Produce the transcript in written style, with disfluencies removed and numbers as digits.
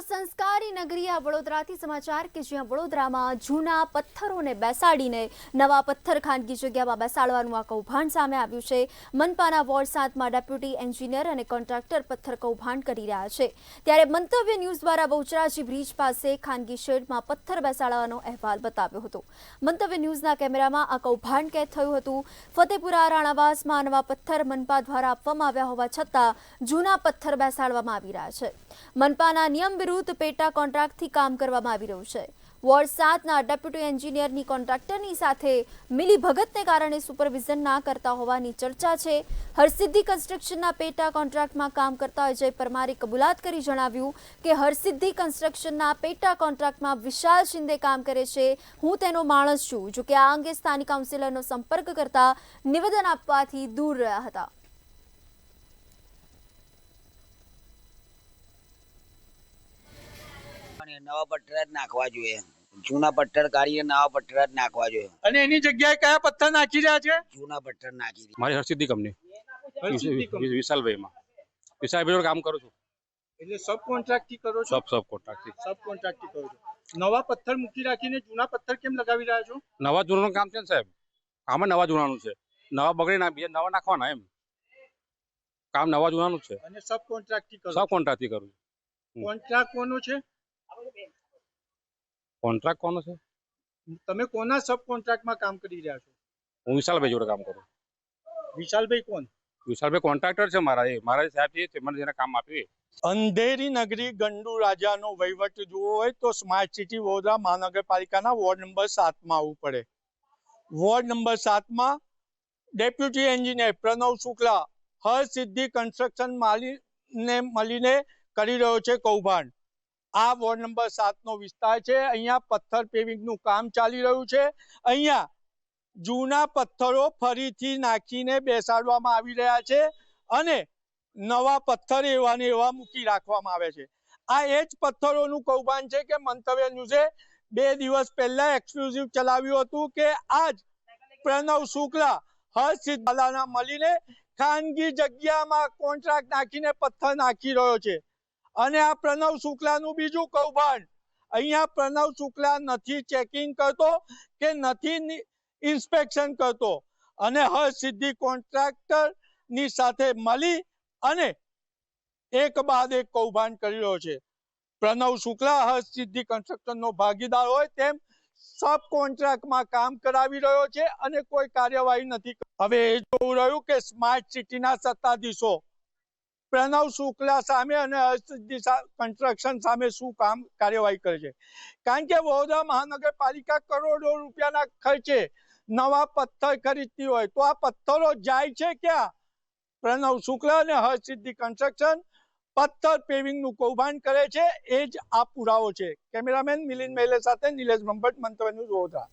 સંસ્કારી નગરી આ વડોદરાથી સમાચાર કે જ્યાં વડોદરામાં જૂના પથ્થરોને બેસાડીને નવા પથ્થર ખાનગી જગ્યામાં બેસાડવાનું આ કૌભાંડ સામે આવ્યું છે। મનપાના વોર્ડ 7માં ડેપ્યુટી એન્જિનિયર અને કોન્ટ્રાક્ટર પથ્થર કૌભાંડ કરી રહ્યા છે, ત્યારે મંતવ્ય ન્યૂઝ દ્વારા બહુચરાજી બ્રિજ પાસે ખાનગી શેડમાં પથ્થર બેસાડવાનો અહેવાલ બતાવ્યો હતો। મંતવ્ય ન્યૂઝના કેમેરામાં આ કૌભાંડ કેદ થયું હતું। ફતેપુરા રાણાવાસમાં નવા પથ્થર મનપા દ્વારા આપવામાં આવ્યા હોવા છતાં જૂના પથ્થર બેસાડવામાં આવી રહ્યા છે। મનપાના નિયમ વિરુદ્ધ પેટા કોન્ટ્રાક્ટથી કામ કરવામાં આવી રહ્યું છે। વોર્ડ 7ના ડેપ્યુટી એન્જિનિયરની કોન્ટ્રાક્ટરની સાથે મિલીભગતને કારણે સુપરવિઝન ના કરતા હોવાની ચર્ચા છે। હરસિદ્ધિ કન્સ્ટ્રક્શનના પેટા કોન્ટ્રાક્ટમાં કામ કરતા અજય પરમારે કબૂલાત કરી જણાવ્યું કે હરસિદ્ધિ કન્સ્ટ્રક્શનના પેટા કોન્ટ્રાક્ટમાં વિશાલ શિંદે કામ કરે છે, હું તેનો માણસ છું। જો કે આ અંગે સ્થાનિક કાઉન્સિલરનો સંપર્ક કરતા નિવેદન આપવાથી દૂર રહ્યા હતા। નવા પથ્થર જ નાખવા જોઈએ, જૂના પથ્થર કાઢીને નવા પથ્થર જ નાખવા જોઈએ। અને એની જગ્યાએ કયા પથ્થર નાખી રહ્યા છે? જૂના પથ્થર નાખી રહ્યા। મારી હરસિદ્ધિ કંપની વિશાલભાઈ કામ કરું છું। એટલે સબ કોન્ટ્રાક્ટ થી કરો છો? સબ કોન્ટ્રાક્ટ કરો છો। નવા પથ્થર મૂકી રાખીને જૂના પથ્થર કેમ લગાવી રહ્યા છો? નવા જૂનાનું કામ છે ને સાહેબ, કામ નવા જૂનાનું છે, નવા બગડે ના બીજા નવા નાખવાના, એમ કામ નવા જૂનાનું છે। અને સબ કોન્ટ્રાક્ટ થી કરો? સબ કોન્ટ્રાક્ટ થી કરું છું। કોન્ટ્રાક્ટ કોનો છે? કોન્ટ્રાક્ટ કોનો છે? તમે કોના સબ કોન્ટ્રાક્ટમાં કામ કરી રહ્યા છો? હું વિશાલભાઈ જોડે કામ કરું। વિશાલભાઈ કોણ? વિશાલભાઈ કોન્ટ્રાક્ટર છે મારા સાહેબ છે, મને જેને કામ આપ્યું। અંધેરી નગરી ગંડુ રાજાનો વહીવટ જોવો હોય તો સ્માર્ટ સિટી વડોદરા મહાનગરપાલિકાના વોર્ડ નંબર 7માં આવવું પડે। વોર્ડ નંબર 7માં deputy engineer Pranav Shukla Harsiddhi construction માલિકને મળીને કરી રહ્યો છે કૌભાંડ। આ વોર્ડ નંબર 7નો વિસ્તાર છે। અહીંયા પથ્થર પેવિંગનું કામ ચાલી રહ્યું છે। અહીંયા જૂના પથ્થરો ફરીથી નાખીને બેસાડવામાં આવી રહ્યા છે અને નવા પથ્થર એવા ને એવા મૂકી રાખવામાં આવે છે। આ એ જ પથ્થરોનું કૌભાંડ છે કે મંતવ્ય ન્યૂઝે 2 દિવસ પહેલા એક્સક્લુઝિવ ચલાવ્યું હતું કે આજ પ્રણવ શુક્લા હર્ષિદ્ધાલાના મળીને ખાનગી જગ્યામાં કોન્ટ્રાક્ટ નાખીને પથ્થર નાખી રહ્યો છે। અને આ પ્રણવ શુક્લાનું બીજું કૌભાંડ, અહીંયા પ્રણવ શુક્લા નથી ચેકિંગ કરતો કે નથી ઇન્સ્પેક્શન કરતો અને હરસિદ્ધિ કોન્ટ્રાક્ટરની સાથે મળી અને એક બાદ એક કૌભાંડ કરી રહ્યો છે। પ્રણવ શુક્લા હરસિદ્ધિ કન્સ્ટ્રક્શનનો ભાગીદાર હોય તેમ સબ કોન્ટ્રાક્ટમાં કામ કરાવી રહ્યો છે અને કોઈ કાર્યવાહી નથી। હવે એ જોવું રહ્યું કે સ્માર્ટ સિટીના સત્તાધીશો પ્રણવ શુક્લા સામે અને હરસિદ્ધિ કન્સ્ટ્રક્શન સામે શું કાર્યવાહી કરે છે। કારણ કે વડોદરા મહાનગરપાલિકા કરોડો રૂપિયાના ખર્ચે નવા પથ્થર ખરીદતી હોય તો આ પથ્થરો જાય છે ક્યાં? પ્રણવ શુક્લા અને હરસિદ્ધિ કન્સ્ટ્રક્શન પથ્થર પેવિંગનું કૌભાંડ કરે છે, એ જ આ પુરાવો છે। કેમેરામેન મિલિંદ મહેલે સાથે નિલેશ બ્રહ્મભટ્ટ, મંતવ્ય ન્યૂઝ વડોદરા।